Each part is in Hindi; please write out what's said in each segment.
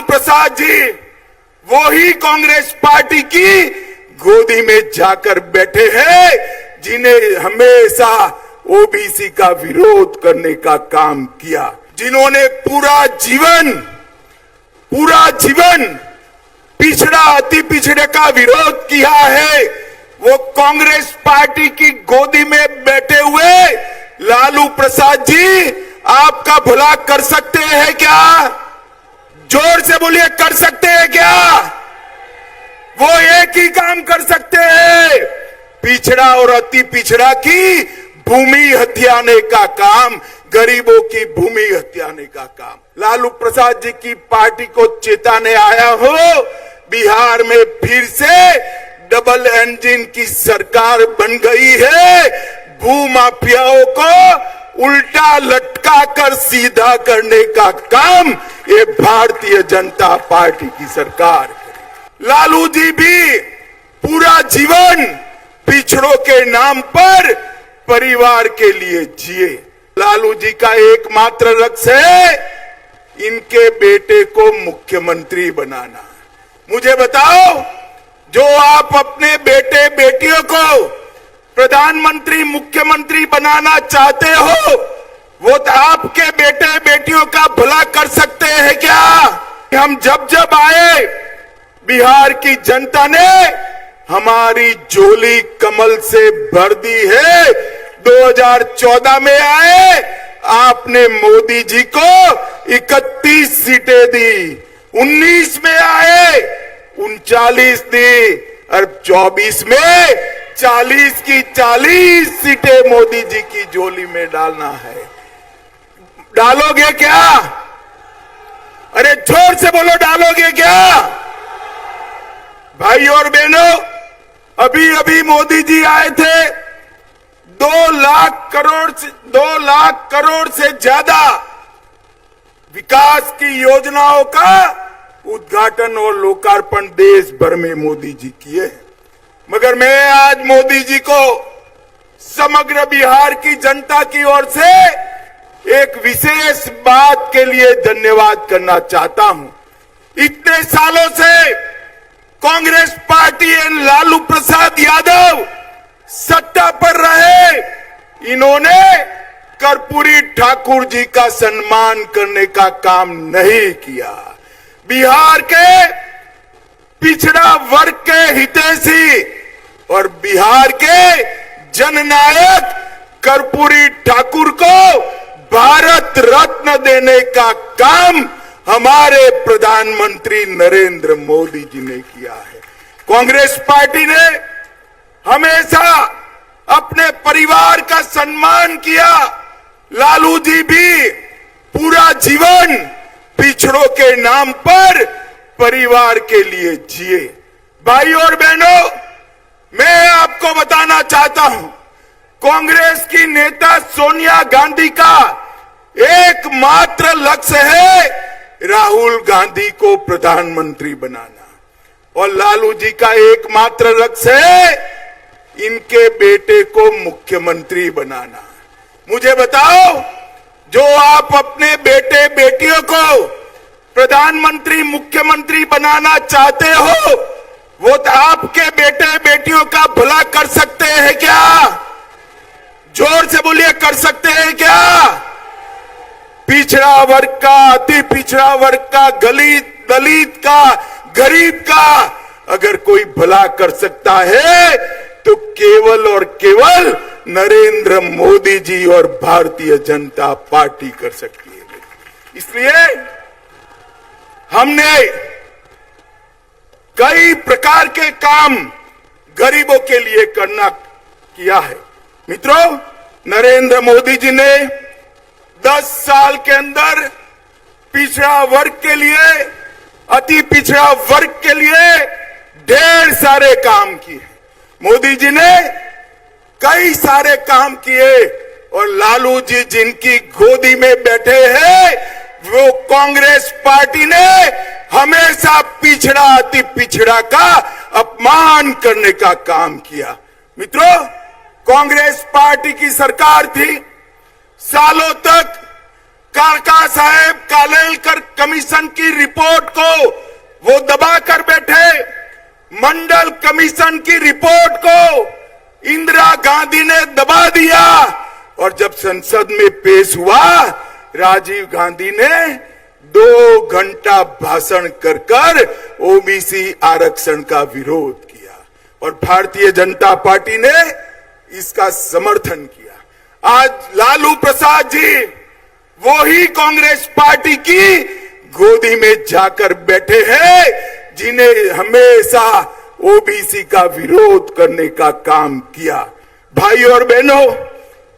प्रसाद जी वो ही कांग्रेस पार्टी की गोदी में जाकर बैठे हैं जिन्हें हमेशा ओबीसी का विरोध करने का काम किया, जिन्होंने पूरा जीवन पिछड़ा अति पिछड़े का विरोध किया है। वो कांग्रेस पार्टी की गोदी में बैठे हुए लालू प्रसाद जी आपका भला कर सकते हैं क्या? जोर से बोलिए, कर सकते हैं क्या? वो एक ही काम कर सकते हैं, पिछड़ा और अति पिछड़ा की भूमि हथियाने का काम, गरीबों की भूमि हथियाने का काम। लालू प्रसाद जी की पार्टी को चेताने आया हो, बिहार में फिर से डबल इंजन की सरकार बन गई है। भूमाफियाओं को उल्टा लटका कर सीधा करने का काम ये भारतीय जनता पार्टी की सरकार करे। लालू जी भी पूरा जीवन पिछड़ों के नाम पर परिवार के लिए जिए। लालू जी का एकमात्र लक्ष्य है इनके बेटे को मुख्यमंत्री बनाना। मुझे बताओ, जो आप अपने बेटे बेटियों को प्रधानमंत्री मुख्यमंत्री बनाना चाहते हो, वो तो आपके बेटे बेटियों का भला कर सकते हैं क्या? हम जब आए, बिहार की जनता ने हमारी झोली कमल से भर दी है। 2014 में आए, आपने मोदी जी को 31 सीटें दी, 19 में आए 39 दी, और 24 में 40 की 40 सीटें मोदी जी की झोली में डालना है। डालोगे क्या? अरे जोर से बोलो, डालोगे क्या? भाई और बहनों, अभी मोदी जी आए थे, 2 लाख करोड़ से ज्यादा विकास की योजनाओं का उद्घाटन और लोकार्पण देश भर में मोदी जी किए। मगर मैं आज मोदी जी को समग्र बिहार की जनता की ओर से एक विशेष बात के लिए धन्यवाद करना चाहता हूं। इतने सालों से कांग्रेस पार्टी एवं लालू प्रसाद यादव सत्ता पर रहे, इन्होंने कर्पूरी ठाकुर जी का सम्मान करने का काम नहीं किया। बिहार के पिछड़ा वर्ग के हितैषी और बिहार के जननायक कर्पूरी ठाकुर को भारत रत्न देने का काम हमारे प्रधानमंत्री नरेंद्र मोदी जी ने किया है। कांग्रेस पार्टी ने हमेशा अपने परिवार का सम्मान किया। लालू जी भी पूरा जीवन पिछड़ों के नाम पर परिवार के लिए जिए। भाई और बहनों, मैं आपको बताना चाहता हूं, कांग्रेस की नेता सोनिया गांधी का एकमात्र लक्ष्य है राहुल गांधी को प्रधानमंत्री बनाना, और लालू जी का एकमात्र लक्ष्य है इनके बेटे को मुख्यमंत्री बनाना। मुझे बताओ, जो आप अपने बेटे बेटियों को प्रधानमंत्री मुख्यमंत्री बनाना चाहते हो, वो तो आपके बेटे बेटियों का भला कर सकते हैं क्या? जोर से बोलिए, कर सकते हैं क्या? पिछड़ा वर्ग का, अति पिछड़ा वर्ग का, दलित का, गरीब का अगर कोई भला कर सकता है तो केवल और केवल नरेंद्र मोदी जी और भारतीय जनता पार्टी कर सकती है। इसलिए हमने कई प्रकार के काम गरीबों के लिए किया है। मित्रों, नरेंद्र मोदी जी ने 10 साल के अंदर पिछड़ा वर्ग के लिए, अति पिछड़ा वर्ग के लिए ढेर सारे काम किए। मोदी जी ने कई सारे काम किए, और लालू जी जिनकी गोदी में बैठे हैं, वो कांग्रेस पार्टी ने हमेशा पिछड़ा अति पिछड़ा का अपमान करने का काम किया। मित्रों, कांग्रेस पार्टी की सरकार थी, सालों तक काका साहेब कालेलकर कमीशन की रिपोर्ट को वो दबा कर बैठे, मंडल कमीशन की रिपोर्ट को इंदिरा गांधी ने दबा दिया, और जब संसद में पेश हुआ राजीव गांधी ने 2 घंटा भाषण कर ओबीसी आरक्षण का विरोध किया और भारतीय जनता पार्टी ने इसका समर्थन किया। आज लालू प्रसाद जी वो ही कांग्रेस पार्टी की गोदी में जाकर बैठे हैं जिन्हें हमेशा ओबीसी का विरोध करने का काम किया। भाई और बहनों,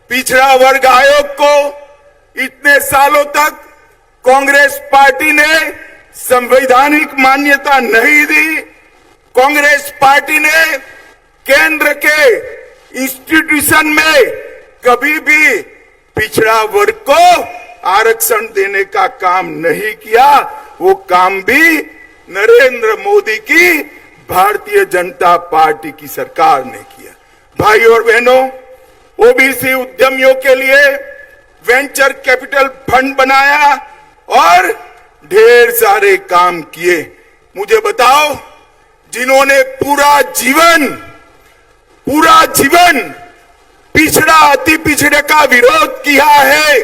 पिछड़ा वर्ग आयोग को इतने सालों तक कांग्रेस पार्टी ने संवैधानिक मान्यता नहीं दी। कांग्रेस पार्टी ने केंद्र के इंस्टीट्यूशन में कभी भी पिछड़ा वर्ग को आरक्षण देने का काम नहीं किया। वो काम भी नरेंद्र मोदी की भारतीय जनता पार्टी की सरकार ने किया। भाई और बहनों, ओबीसी उद्यमियों के लिए वेंचर कैपिटल फंड बनाया और ढेर सारे काम किए। मुझे बताओ, जिन्होंने पूरा जीवन पिछड़ा अति पिछड़े का विरोध किया है,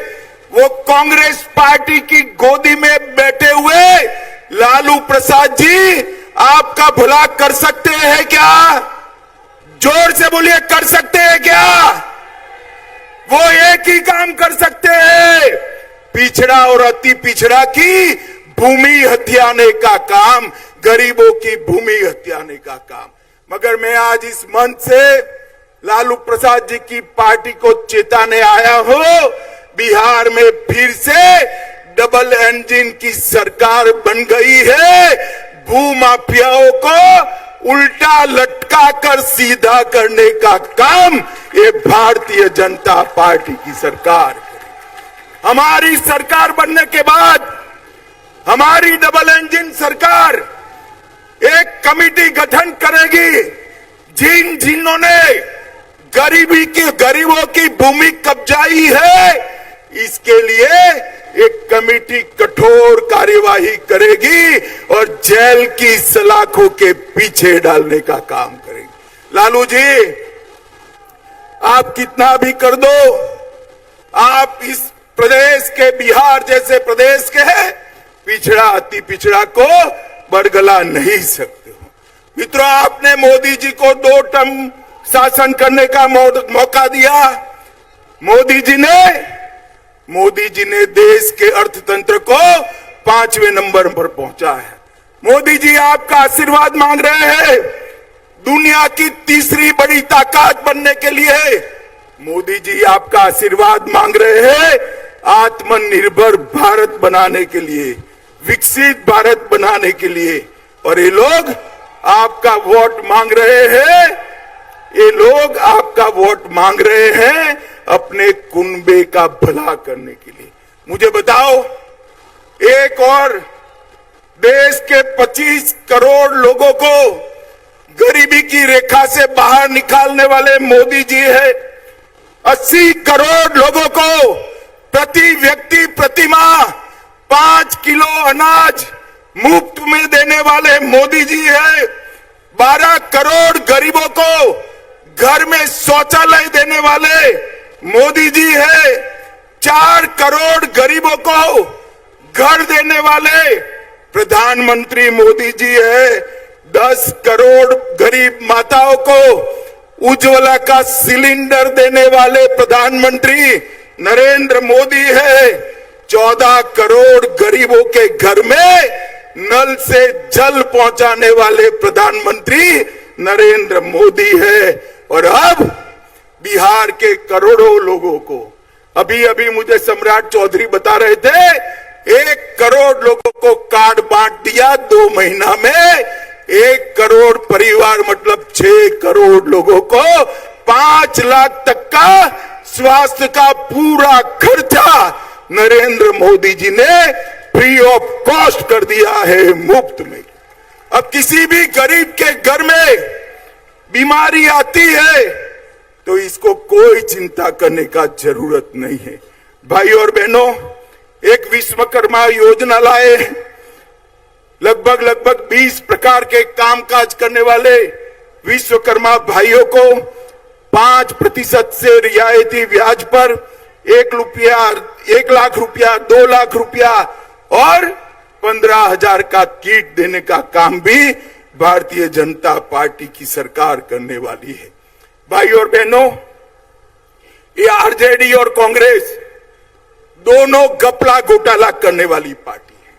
वो कांग्रेस पार्टी की गोदी में बैठे हुए लालू प्रसाद जी आपका भला कर सकते हैं क्या? जोर से बोलिए, कर सकते हैं क्या? वो एक ही काम कर सकते हैं, पिछड़ा और अति पिछड़ा की भूमि हथियाने का काम, गरीबों की भूमि हथियाने का काम। मगर मैं आज इस मंच से लालू प्रसाद जी की पार्टी को चेताने आया हूं, बिहार में फिर से डबल इंजन की सरकार बन गई है। भूमाफियाओं को उल्टा लटका कर सीधा करने का काम ये भारतीय जनता पार्टी की सरकार करेगी। हमारी सरकार बनने के बाद हमारी डबल इंजन सरकार एक कमेटी गठन करेगी, जिन्होंने गरीबों की भूमि कब्जाई है, इसके लिए एक कमेटी कठोर कार्यवाही करेगी और जेल की सलाखों के पीछे डालने का काम करेगी। लालू जी, आप कितना भी कर दो, आप इस प्रदेश के, बिहार जैसे प्रदेश के पिछड़ा अति पिछड़ा को बरगला नहीं सकते हो। मित्रों, आपने मोदी जी को 2 टर्म शासन करने का मौका दिया। मोदी जी ने देश के अर्थतंत्र को 5वें नंबर पर पहुंचा है। मोदी जी आपका आशीर्वाद मांग रहे हैं दुनिया की तीसरी बड़ी ताकत बनने के लिए। मोदी जी आपका आशीर्वाद मांग रहे हैं आत्मनिर्भर भारत बनाने के लिए, विकसित भारत बनाने के लिए। और ये लोग आपका वोट मांग रहे हैं, ये लोग आपका वोट मांग रहे हैं अपने कुनबे का भला करने के लिए। मुझे बताओ, एक और देश के 25 करोड़ लोगों को गरीबी की रेखा से बाहर निकालने वाले मोदी जी है। 80 करोड़ लोगों को प्रति व्यक्ति प्रति माह 5 किलो अनाज मुफ्त में देने वाले मोदी जी है। 12 करोड़ गरीबों को घर में शौचालय देने वाले मोदी जी है। 4 करोड़ गरीबों को घर देने वाले प्रधानमंत्री मोदी जी है। 10 करोड़ गरीब माताओं को उज्ज्वला का सिलेंडर देने वाले प्रधानमंत्री नरेंद्र मोदी है। 14 करोड़ गरीबों के घर में नल से जल पहुंचाने वाले प्रधानमंत्री नरेंद्र मोदी है। और अब बिहार के करोड़ों लोगों को, अभी मुझे सम्राट चौधरी बता रहे थे, 1 करोड़ लोगों को कार्ड बांट दिया 2 महीना में। 1 करोड़ परिवार मतलब 6 करोड़ लोगों को 5 लाख तक का स्वास्थ्य का पूरा खर्चा नरेंद्र मोदी जी ने फ्री ऑफ कॉस्ट कर दिया है, मुफ्त में। अब किसी भी गरीब के घर में बीमारी आती है तो इसको कोई चिंता करने का जरूरत नहीं है। भाई और बहनों, एक विश्वकर्मा योजना लाए, लगभग 20 प्रकार के कामकाज करने वाले विश्वकर्मा भाइयों को 5% से रियायती ब्याज पर 1 लाख रुपया, 2 लाख रुपया और 15,000 का किट देने का काम भी भारतीय जनता पार्टी की सरकार करने वाली है। भाई और बहनों, ये आरजेडी और कांग्रेस दोनों घपला घोटाला करने वाली पार्टी है।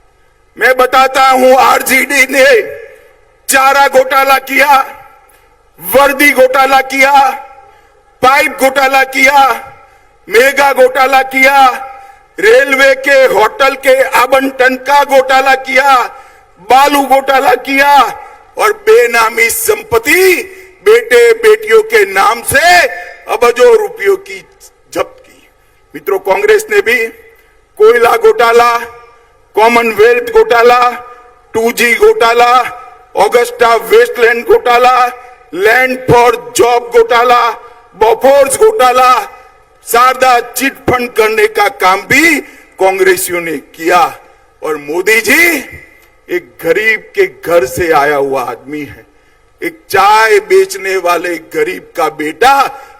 मैं बताता हूं, आरजेडी ने चारा घोटाला किया, वर्दी घोटाला किया, पाइप घोटाला किया, मेगा घोटाला किया, रेलवे के होटल के आवंटन का घोटाला किया, बालू घोटाला किया और बेनामी संपत्ति बेटे बेटियों के नाम से अबजों रुपयों की जब्त की। मित्रों, कांग्रेस ने भी कोयला घोटाला, कॉमनवेल्थ घोटाला, 2G घोटाला, ऑगस्टा वेस्टलैंड घोटाला, लैंड फॉर जॉब घोटाला, बोफोर्स घोटाला, शारदा चिट फंड करने का काम भी कांग्रेसियों ने किया। और मोदी जी एक गरीब के घर से आया हुआ आदमी है। एक चाय बेचने वाले गरीब का बेटा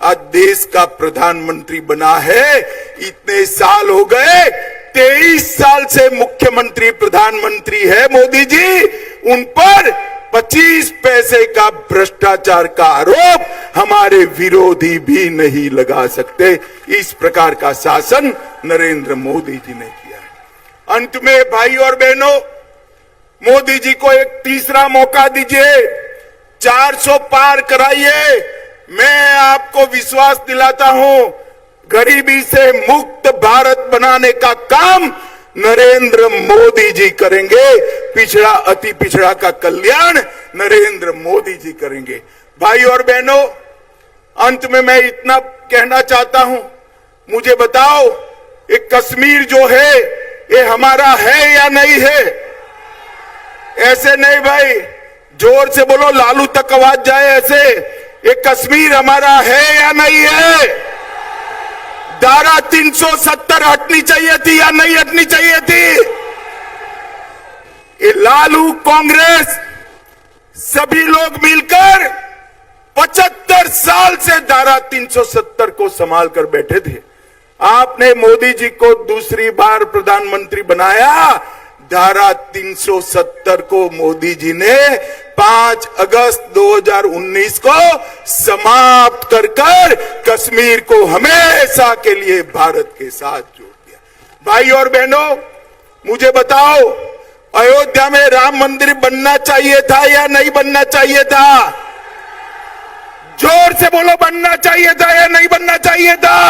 आज देश का प्रधानमंत्री बना है। इतने साल हो गए, 23 साल से मुख्यमंत्री प्रधानमंत्री है मोदी जी। उन पर 25 पैसे का भ्रष्टाचार का आरोप हमारे विरोधी भी नहीं लगा सकते। इस प्रकार का शासन नरेंद्र मोदी जी ने किया है। अंत में भाई और बहनों, मोदी जी को एक तीसरा मौका दीजिए, 400 पार कराइए। मैं आपको विश्वास दिलाता हूं, गरीबी से मुक्त भारत बनाने का काम नरेंद्र मोदी जी करेंगे। पिछड़ा अति पिछड़ा का कल्याण नरेंद्र मोदी जी करेंगे। भाई और बहनों, अंत में मैं इतना कहना चाहता हूं, मुझे बताओ, ये कश्मीर जो है ये हमारा है या नहीं है? ऐसे नहीं भाई, जोर से बोलो, लालू तक आवाज जाए ऐसे। ये कश्मीर हमारा है या नहीं है? धारा 370 हटनी चाहिए थी या नहीं हटनी चाहिए थी? ये लालू, कांग्रेस, सभी लोग मिलकर 75 साल से धारा 370 को संभाल कर बैठे थे। आपने मोदी जी को दूसरी बार प्रधानमंत्री बनाया, धारा 370 को मोदी जी ने 5 अगस्त 2019 को समाप्त कर कश्मीर को हमेशा के लिए भारत के साथ जोड़ दिया। भाई और बहनों, मुझे बताओ, अयोध्या में राम मंदिर बनना चाहिए था या नहीं बनना चाहिए था? जोर से बोलो, बनना चाहिए था या नहीं बनना चाहिए था?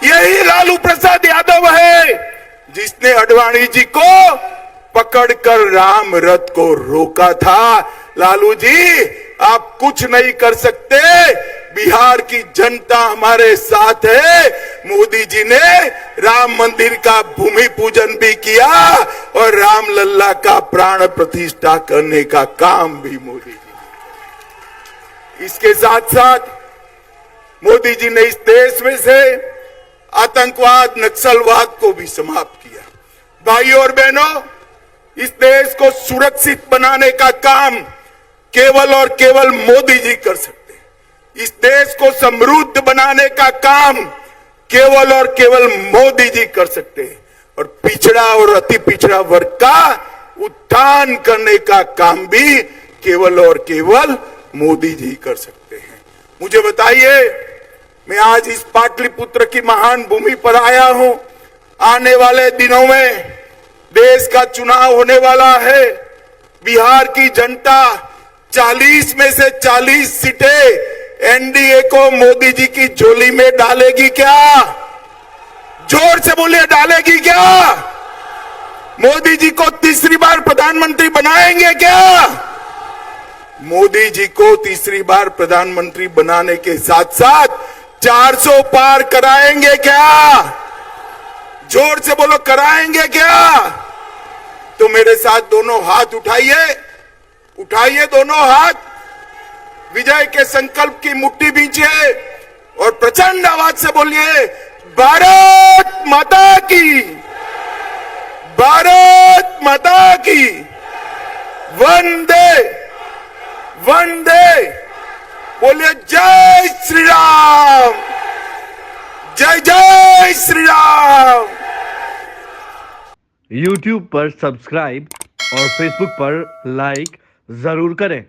यही लालू प्रसाद यादव है जिसने अडवाणी जी को पकड़कर राम रथ को रोका था। लालू जी, आप कुछ नहीं कर सकते, बिहार की जनता हमारे साथ है। मोदी जी ने राम मंदिर का भूमि पूजन भी किया और राम लल्ला का प्राण प्रतिष्ठा करने का काम भी मोदी जी ने। इसके साथ साथ मोदी जी ने इस देश में से आतंकवाद, नक्सलवाद को भी समाप्त किया। भाई और बहनों, इस देश को सुरक्षित बनाने का काम केवल और केवल मोदी जी कर सकते हैं। इस देश को समृद्ध बनाने का काम केवल और केवल मोदी जी कर सकते हैं। और पिछड़ा और अति पिछड़ा वर्ग का उत्थान करने का काम भी केवल और केवल मोदी जी कर सकते हैं। मुझे बताइए, मैं आज इस पाटलिपुत्र की महान भूमि पर आया हूं। आने वाले दिनों में देश का चुनाव होने वाला है। बिहार की जनता 40 में से 40 सीटें एनडीए को मोदी जी की झोली में डालेगी क्या? जोर से बोलिए, डालेगी क्या? मोदी जी को तीसरी बार प्रधानमंत्री बनाएंगे क्या? मोदी जी को तीसरी बार प्रधानमंत्री बनाने के साथ साथ 400 पार कराएंगे क्या? जोर से बोलो, कराएंगे क्या? तो मेरे साथ दोनों हाथ उठाइए, उठाइए दोनों हाथ, विजय के संकल्प की मुट्ठी बींचिए और प्रचंड आवाज से बोलिए, भारत माता की। भारत माता की वंदे वंदे। बोलिए जय श्री राम, जय जय श्री राम। YouTube पर सब्सक्राइब और Facebook पर लाइक जरूर करें।